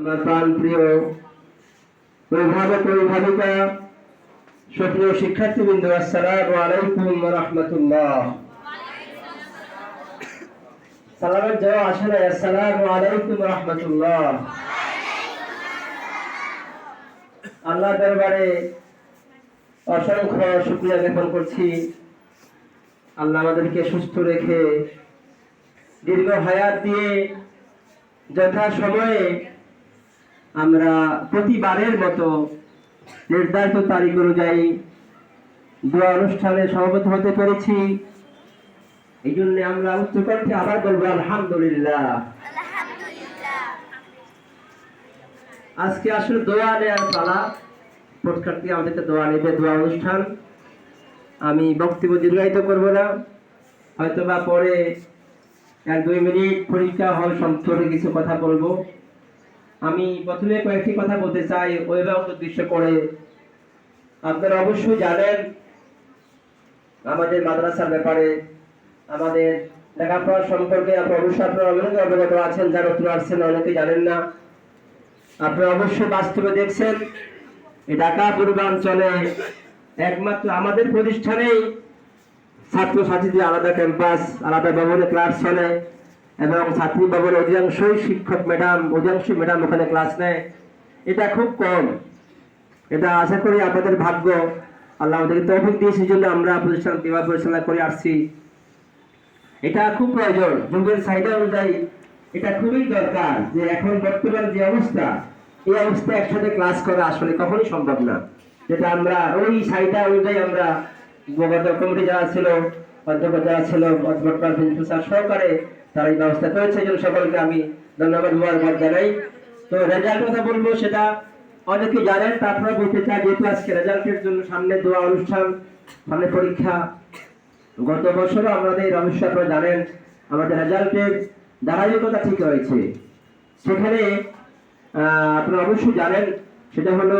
আমার প্রাণ প্রিয় অভিভাবক অভিভাবিকা সুপ্রিয় শিক্ষার্থীবৃন্দ, আসসালামু আলাইকুম ওয়া রাহমাতুল্লাহ। সালামের জবাব আসে না। আসসালামু আলাইকুম ওয়া রাহমাতুল্লাহ। আল্লাহর দরবারে অসংখ্য শুকরিয়া জ্ঞাপন করছি। আল্লাহ আমাদেরকে সুস্থ রেখে দীর্ঘ হায়াত দিয়ে যথা সময়ে আমরা প্রতিবারের মতো নির্ধারিত তারিখ অনুযায়ী দোয়া অনুষ্ঠানে সমবেত হতে পেরেছি। এই জন্য আমরা উচ্চকণ্ঠে আবার বলবো আলহামদুলিল্লাহ। আজকে আসলে দোয়া নেওয়ার পালা। প্রত্যেকটি আমাদেরকে দোয়া নেবে, দোয়া অনুষ্ঠান। আমি বক্তব্য দীর্ঘায়িত করবো না, হয়তোবা পরে 1-2 মিনিট পরীক্ষা হল সম্পর্কে কিছু কথা বলবো। আমি প্রথমে কয়েকটি কথা বলতে চাই অভিভাবক উদ্দেশ্য করে। আপনারা অবশ্যই জানেন আমাদের মাদ্রাসার ব্যাপারে, আমাদের লেখাপড়া সম্পর্কে অবশ্যই আপনারা অনেকে অবগত আছেন, যারা নতুন আসছেন অনেকে জানেন না। আপনারা অবশ্যই বাস্তবে দেখছেন এই ঢাকা পূর্বাঞ্চলে একমাত্র আমাদের প্রতিষ্ঠানেই ছাত্রছাত্রীদের আলাদা ক্যাম্পাস, আলাদা ভবনে ক্লাস চলে এবং ছাত্রী ভবনের অধিকাংশই শিক্ষক ম্যাডাম, অধিকাংশ ম্যাডাম ওখানে ক্লাস নেয়। এটা খুব কম। এটা আশা করি আপনাদের ভাগ্য। আল্লাহ আমাদেরকে তৌফিক দিয়েছে, জন্য আমরা প্রতিষ্ঠান কিভাবে পরিচালনা করে আসছি। এটা খুব প্রয়োজন, যুগের চাহিদা অনুযায়ী এটা খুবই দরকার। যে এখন বর্তমান যে অবস্থা, এই অবস্থায় একসাথে ক্লাস করা আসলে কখনোই সম্ভব না। যেটা আমরা ওই চাহিদা অনুযায়ী আমরা কমিটি যারা ছিল, অধ্যক্ষ যারা ছিল, সহকারে তারা এই ব্যবস্থা করেছে। এই জন্য সকলকে আমি ধন্যবাদ মুবারকবাদ জানাই। তো রেজাল্ট কথা বলবো, সেটা অনেকে জানেন, তারপরে বলতে চাই যেহেতু আজকে রেজাল্টের জন্য সামনে দোয়া অনুষ্ঠান, সামনে পরীক্ষা। গত বছরও আমাদের অবশ্যই আপনারা জানেন আমাদের রেজাল্টের ধারাবাহিকতা ঠিক হয়েছে। সেখানে আপনারা অবশ্যই জানেন, সেটা হলো